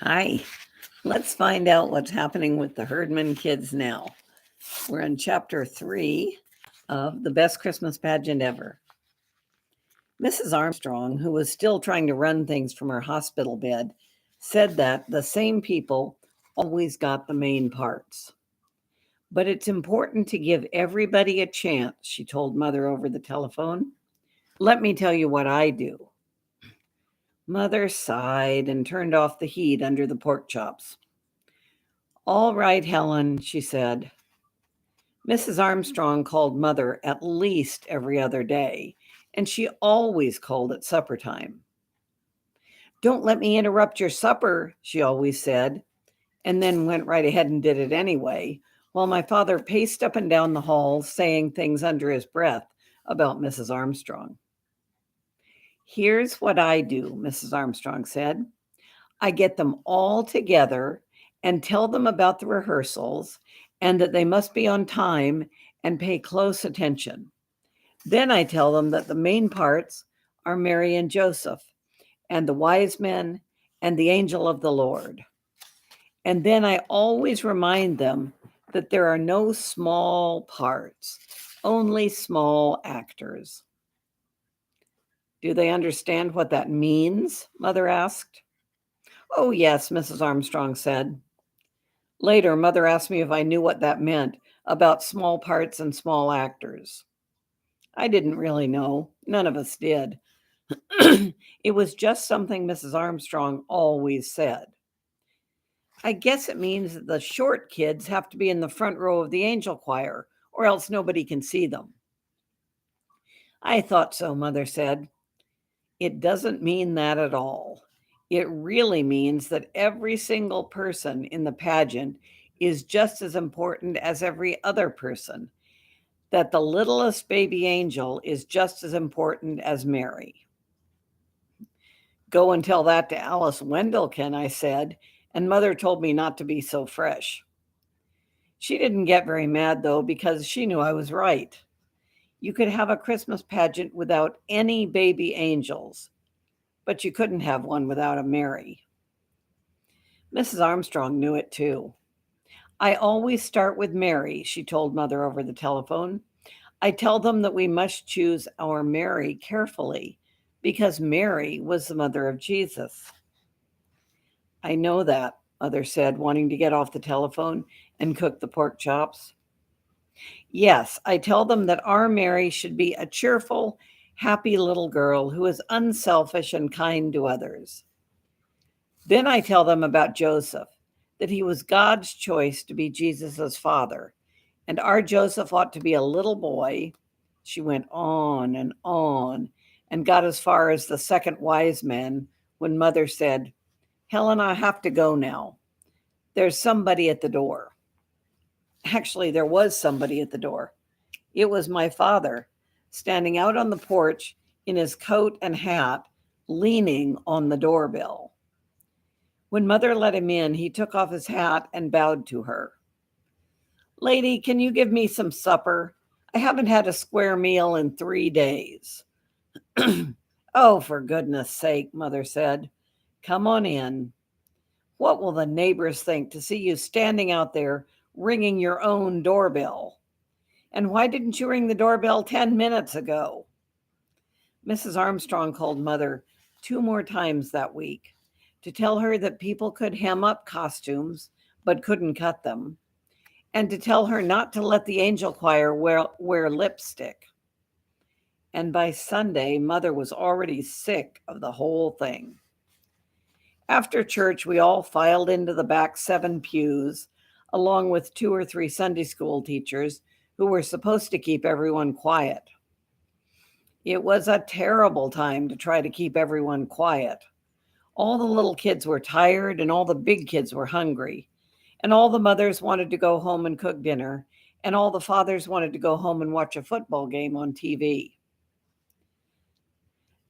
Hi, let's find out what's happening with the Herdman kids now. We're in chapter 3 of The Best Christmas Pageant Ever. Mrs. Armstrong, who was still trying to run things from her hospital bed, said that the same people always got the main parts. But it's important to give everybody a chance, she told Mother over the telephone. Let me tell you what I do. Mother sighed and turned off the heat under the pork chops. All right, Helen, she said. Mrs. Armstrong called Mother at least every other day, and she always called at supper time. Don't let me interrupt your supper, she always said, and then went right ahead and did it anyway, while my father paced up and down the hall saying things under his breath about Mrs. Armstrong. Here's what I do, Mrs. Armstrong said. I get them all together and tell them about the rehearsals and that they must be on time and pay close attention. Then I tell them that the main parts are Mary and Joseph and the wise men and the angel of the Lord. And then I always remind them that there are no small parts, only small actors. Do they understand what that means? Mother asked. Oh, yes, Mrs. Armstrong said. Later, Mother asked me if I knew what that meant about small parts and small actors. I didn't really know. None of us did. It was just something Mrs. Armstrong always said. I guess it means that the short kids have to be in the front row of the angel choir, or else nobody can see them. I thought so, Mother said. It doesn't mean that at all. It really means that every single person in the pageant is just as important as every other person, that the littlest baby angel is just as important as Mary. Go and tell that to Alice Wendelkin, I said, and Mother told me not to be so fresh. She didn't get very mad, though, because she knew I was right. You could have a Christmas pageant without any baby angels, but you couldn't have one without a Mary. Mrs. Armstrong knew it too. I always start with Mary, she told Mother over the telephone. I tell them that we must choose our Mary carefully because Mary was the mother of Jesus. I know that, Mother said, wanting to get off the telephone and cook the pork chops. Yes, I tell them that our Mary should be a cheerful, happy little girl who is unselfish and kind to others. Then I tell them about Joseph, that he was God's choice to be Jesus' father, and our Joseph ought to be a little boy. She went on and got as far as the second wise man when Mother said, Helen, I have to go now. There's somebody at the door. Actually, there was somebody at the door. It was my father, standing out on the porch in his coat and hat, leaning on the doorbell. When Mother let him in, he took off his hat and bowed to her. Lady, can you give me some supper? I haven't had a square meal in 3 days. Oh, for goodness sake, Mother said. Come on in. What will the neighbors think to see you standing out there ringing your own doorbell? And why didn't you ring the doorbell 10 minutes ago? Mrs. Armstrong called Mother 2 more times that week to tell her that people could hem up costumes but couldn't cut them, and to tell her not to let the angel choir wear lipstick. And by Sunday, Mother was already sick of the whole thing. After church, we all filed into the back 7 pews, along with 2 or 3 Sunday school teachers who were supposed to keep everyone quiet. It was a terrible time to try to keep everyone quiet. All the little kids were tired and all the big kids were hungry. And all the mothers wanted to go home and cook dinner. And all the fathers wanted to go home and watch a football game on TV.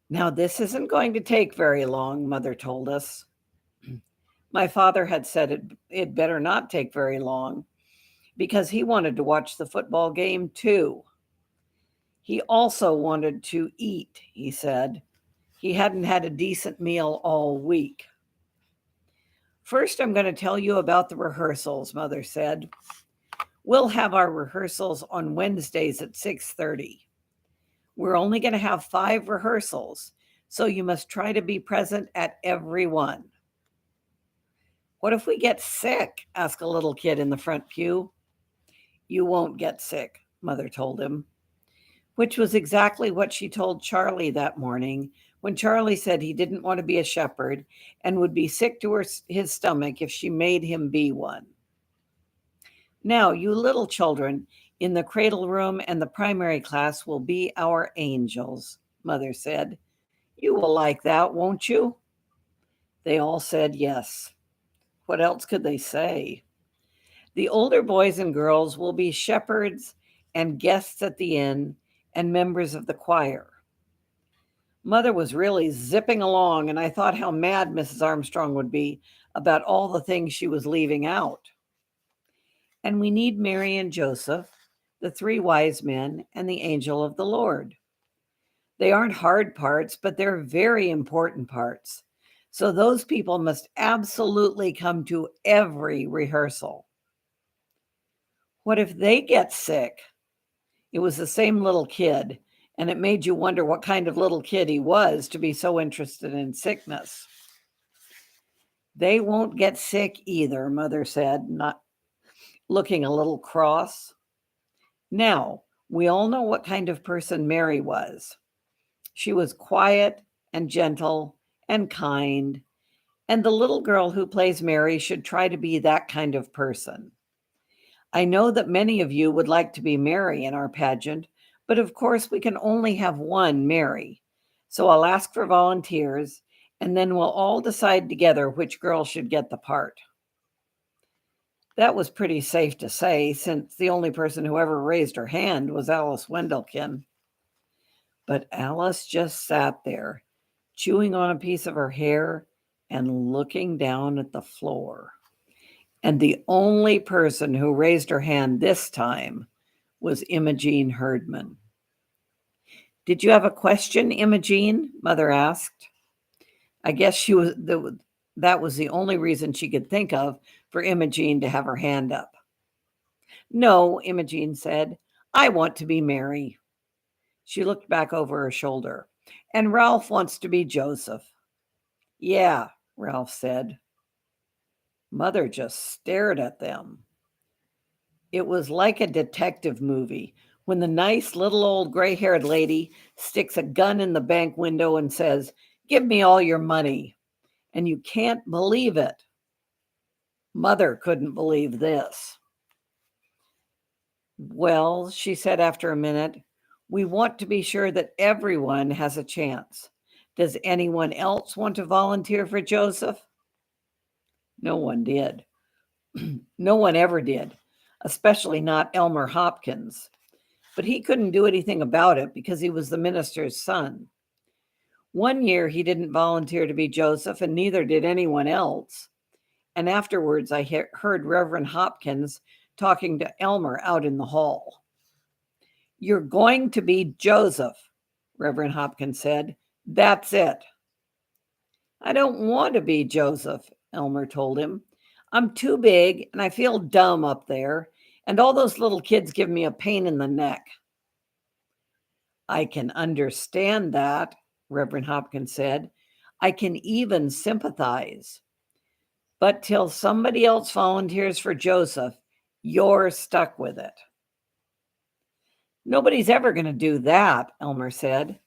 Now, this isn't going to take very long, Mother told us. My father had said it better not take very long because he wanted to watch the football game too. He also wanted to eat, he said. He hadn't had a decent meal all week. First, I'm going to tell you about the rehearsals, Mother said. We'll have our rehearsals on Wednesdays at 6:30. We're only going to have 5 rehearsals, so you must try to be present at every one. What if we get sick? Asked a little kid in the front pew. You won't get sick, Mother told him, which was exactly what she told Charlie that morning when Charlie said he didn't want to be a shepherd and would be sick to his stomach if she made him be one. Now, you little children in the cradle room and the primary class will be our angels, Mother said. You will like that, won't you? They all said yes. What else could they say? The older boys and girls will be shepherds and guests at the inn and members of the choir. Mother was really zipping along, and I thought how mad Mrs. Armstrong would be about all the things she was leaving out. And we need Mary and Joseph, the 3 wise men, and the angel of the Lord. They aren't hard parts, but they're very important parts. So those people must absolutely come to every rehearsal. What if they get sick? It was the same little kid, and it made you wonder what kind of little kid he was to be so interested in sickness. They won't get sick either, Mother said, not looking a little cross. Now, we all know what kind of person Mary was. She was quiet and gentle and kind, and the little girl who plays Mary should try to be that kind of person. I know that many of you would like to be Mary in our pageant, but of course we can only have one Mary. So I'll ask for volunteers, and then we'll all decide together which girl should get the part. That was pretty safe to say, since the only person who ever raised her hand was Alice Wendelkin. But Alice just sat there, chewing on a piece of her hair and looking down at the floor. And the only person who raised her hand this time was Imogene Herdman. Did you have a question, Imogene? Mother asked. I guess that was the only reason she could think of for Imogene to have her hand up. No, Imogene said, I want to be Mary. She looked back over her shoulder. And Ralph wants to be Joseph. Yeah, Ralph said. Mother just stared at them. It was like a detective movie when the nice little old gray-haired lady sticks a gun in the bank window and says, Give me all your money. And you can't believe it. Mother couldn't believe this. Well, she said after a minute, we want to be sure that everyone has a chance. Does anyone else want to volunteer for Joseph? No one did. No one ever did, especially not Elmer Hopkins. But he couldn't do anything about it because he was the minister's son. One year he didn't volunteer to be Joseph, and neither did anyone else. And afterwards I heard Reverend Hopkins talking to Elmer out in the hall. You're going to be Joseph, Reverend Hopkins said. That's it. I don't want to be Joseph, Elmer told him. I'm too big and I feel dumb up there, and all those little kids give me a pain in the neck. I can understand that, Reverend Hopkins said. I can even sympathize. But till somebody else volunteers for Joseph, you're stuck with it. Nobody's ever going to do that, Elmer said.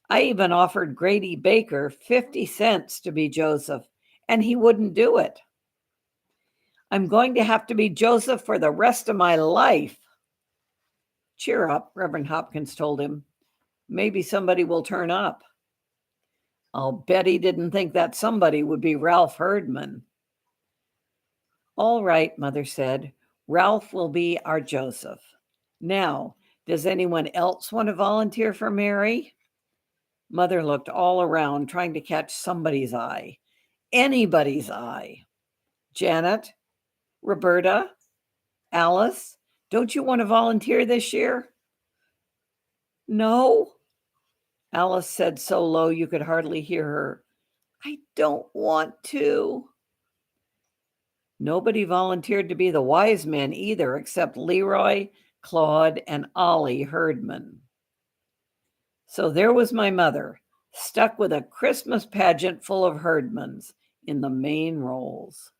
I even offered Grady Baker 50 cents to be Joseph, and he wouldn't do it. I'm going to have to be Joseph for the rest of my life. Cheer up, Reverend Hopkins told him. Maybe somebody will turn up. I'll bet he didn't think that somebody would be Ralph Herdman. All right, Mother said. Ralph will be our Joseph. Now, does anyone else want to volunteer for Mary? Mother looked all around, trying to catch somebody's eye. Anybody's eye. Janet? Roberta? Alice? Don't you want to volunteer this year? No, Alice said so low you could hardly hear her. I don't want to. Nobody volunteered to be the wise men either, except Leroy, Claude, and Ollie Herdman. So there was my mother, stuck with a Christmas pageant full of Herdmans in the main roles.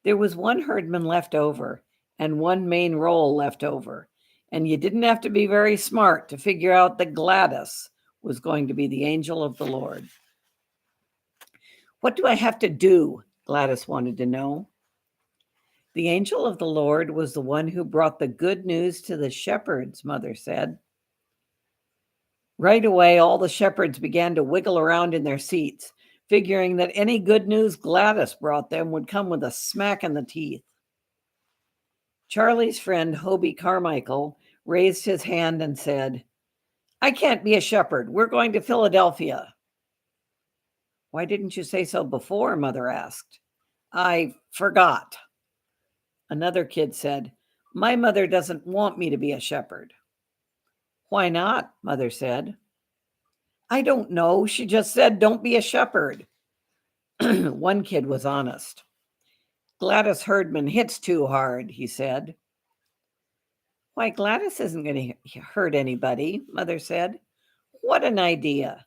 There was one Herdman left over and one main role left over, and you didn't have to be very smart to figure out that Gladys was going to be the angel of the Lord. What do I have to do? Gladys wanted to know. The angel of the Lord was the one who brought the good news to the shepherds, Mother said. Right away, all the shepherds began to wiggle around in their seats, figuring that any good news Gladys brought them would come with a smack in the teeth. Charlie's friend, Hobie Carmichael, raised his hand and said, I can't be a shepherd. We're going to Philadelphia. Why didn't you say so before? Mother asked. I forgot. Another kid said, my mother doesn't want me to be a shepherd. Why not? Mother said. I don't know. She just said, don't be a shepherd. One kid was honest. Gladys Herdman hits too hard, he said. Why, Gladys isn't going to hurt anybody, Mother said. What an idea.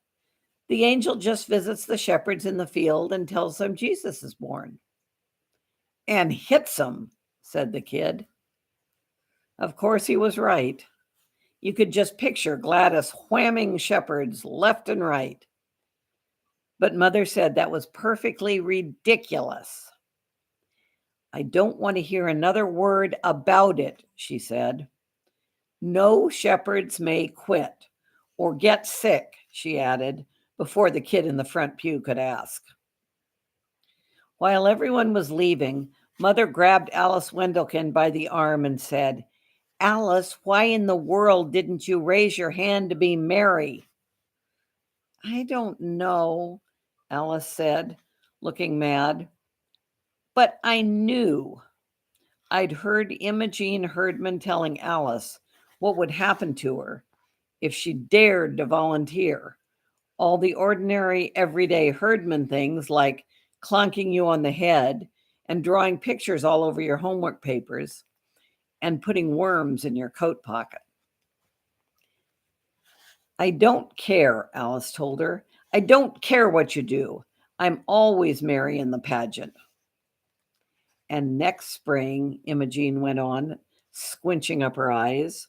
The angel just visits the shepherds in the field and tells them Jesus is born. And hits them, said the kid. Of course, he was right. You could just picture Gladys whamming shepherds left and right. But Mother said that was perfectly ridiculous. I don't want to hear another word about it, she said. No shepherds may quit or get sick, she added, before the kid in the front pew could ask. While everyone was leaving, Mother grabbed Alice Wendelkin by the arm and said, Alice, why in the world didn't you raise your hand to be Mary? I don't know, Alice said, looking mad. But I knew. I'd heard Imogene Herdman telling Alice what would happen to her if she dared to volunteer. All the ordinary, everyday Herdman things like clunking you on the head and drawing pictures all over your homework papers and putting worms in your coat pocket. I don't care, Alice told her. I don't care what you do. I'm always Mary in the pageant. And next spring, Imogene went on, squinching up her eyes,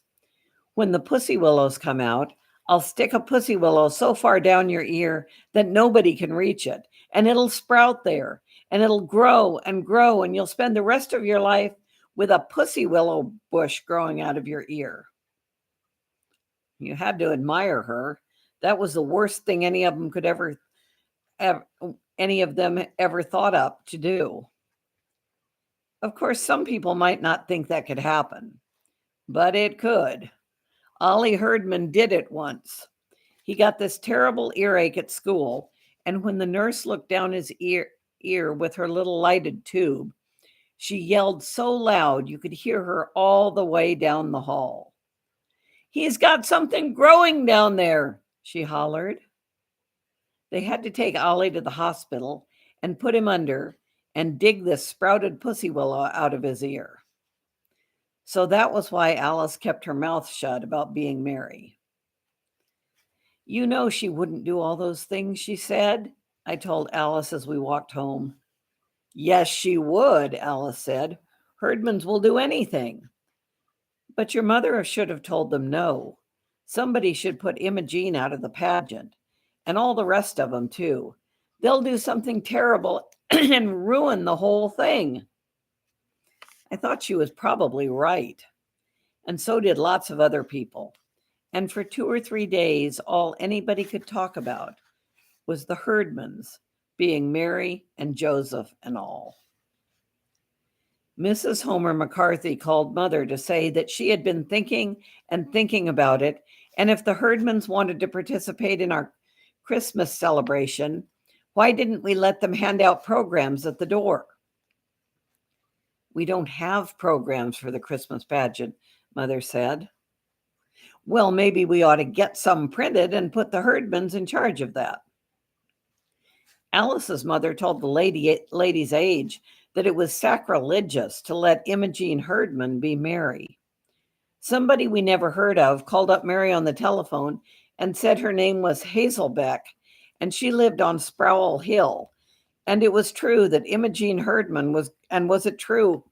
when the pussy willows come out, I'll stick a pussy willow so far down your ear that nobody can reach it, and it'll sprout there, and it'll grow, and you'll spend the rest of your life with a pussy willow bush growing out of your ear. You had to admire her. That was the worst thing any of them ever thought up to do. Of course, some people might not think that could happen, but it could. Ollie Herdman did it once. He got this terrible earache at school, and when the nurse looked down his ear with her little lighted tube, she yelled so loud you could hear her all the way down the hall. He's got something growing down there, she hollered. They had to take Ollie to the hospital and put him under and dig this sprouted pussy willow out of his ear. So that was why Alice kept her mouth shut about being Mary. You know she wouldn't do all those things, she said. I told Alice as we walked home. Yes, she would, Alice said. Herdmans will do anything. But your mother should have told them no. Somebody should put Imogene out of the pageant, and all the rest of them too. They'll do something terrible and ruin the whole thing. I thought she was probably right. And so did lots of other people. And for 2 or 3 days, all anybody could talk about was the Herdmans, being Mary and Joseph and all. Mrs. Homer McCarthy called Mother to say that she had been thinking about it, and if the Herdmans wanted to participate in our Christmas celebration, why didn't we let them hand out programs at the door? We don't have programs for the Christmas pageant, Mother said. Well, maybe we ought to get some printed and put the Herdmans in charge of that. Alice's mother told the lady's age that it was sacrilegious to let Imogene Herdman be Mary. Somebody we never heard of called up Mary on the telephone and said her name was Hazelbeck and she lived on Sproul Hill. And it was true that Imogene Herdman was it true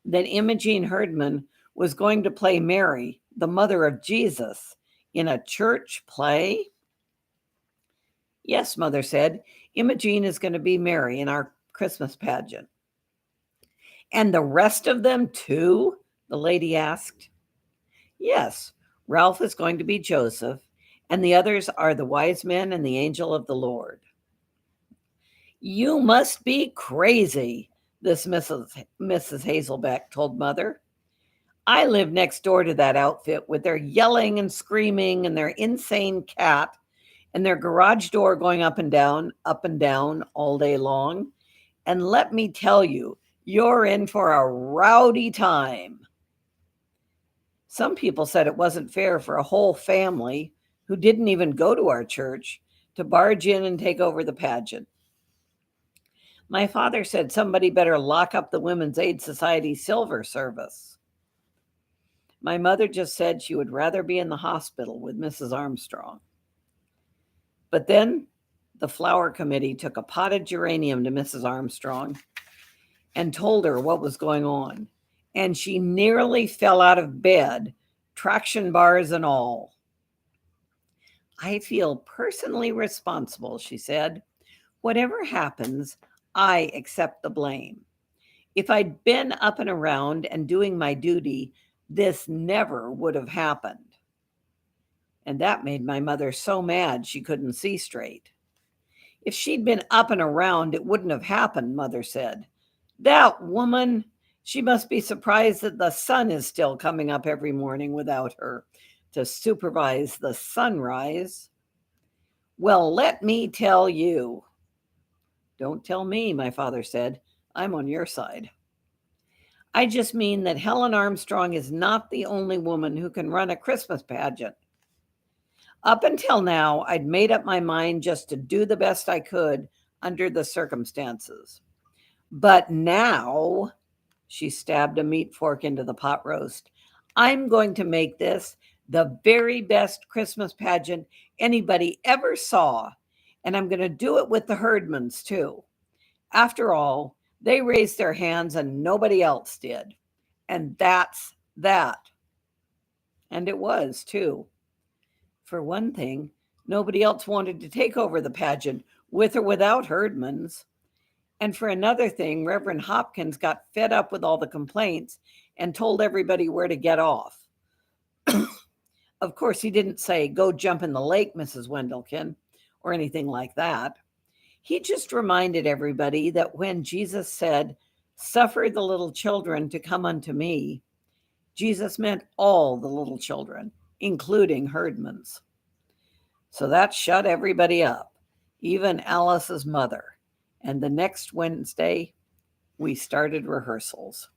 that Imogene Herdman was going to play Mary, the mother of Jesus, in a church play? Yes, Mother said, Imogene is going to be Mary in our Christmas pageant. And the rest of them too? The lady asked. Yes, Ralph is going to be Joseph, and the others are the wise men and the angel of the Lord. You must be crazy, this Mrs. Hazelbeck told Mother. I live next door to that outfit with their yelling and screaming and their insane cat and their garage door going up and down all day long. And let me tell you, you're in for a rowdy time. Some people said it wasn't fair for a whole family who didn't even go to our church to barge in and take over the pageant. My father said somebody better lock up the Women's Aid Society silver service. My mother just said she would rather be in the hospital with Mrs. Armstrong. But then the flower committee took a potted geranium to Mrs. Armstrong and told her what was going on. And she nearly fell out of bed, traction bars and all. I feel personally responsible, she said. Whatever happens, I accept the blame. If I'd been up and around and doing my duty, this never would have happened. And that made my mother so mad she couldn't see straight. If she'd been up and around, it wouldn't have happened, Mother said. That woman, she must be surprised that the sun is still coming up every morning without her to supervise the sunrise. Well, let me tell you. Don't tell me, my father said. I'm on your side. I just mean that Helen Armstrong is not the only woman who can run a Christmas pageant. Up until now, I'd made up my mind just to do the best I could under the circumstances. But now, she stabbed a meat fork into the pot roast, I'm going to make this the very best Christmas pageant anybody ever saw. And I'm going to do it with the Herdmans, too. After all, they raised their hands and nobody else did. And that's that. And it was, too. For one thing, nobody else wanted to take over the pageant, with or without Herdmans. And for another thing, Reverend Hopkins got fed up with all the complaints and told everybody where to get off. Of course, he didn't say, go jump in the lake, Mrs. Wendelkin, or anything like that. He just reminded everybody that when Jesus said, suffer the little children to come unto me, Jesus meant all the little children, including Herdmans. So that shut everybody up, even Alice's mother. And the next Wednesday, we started rehearsals.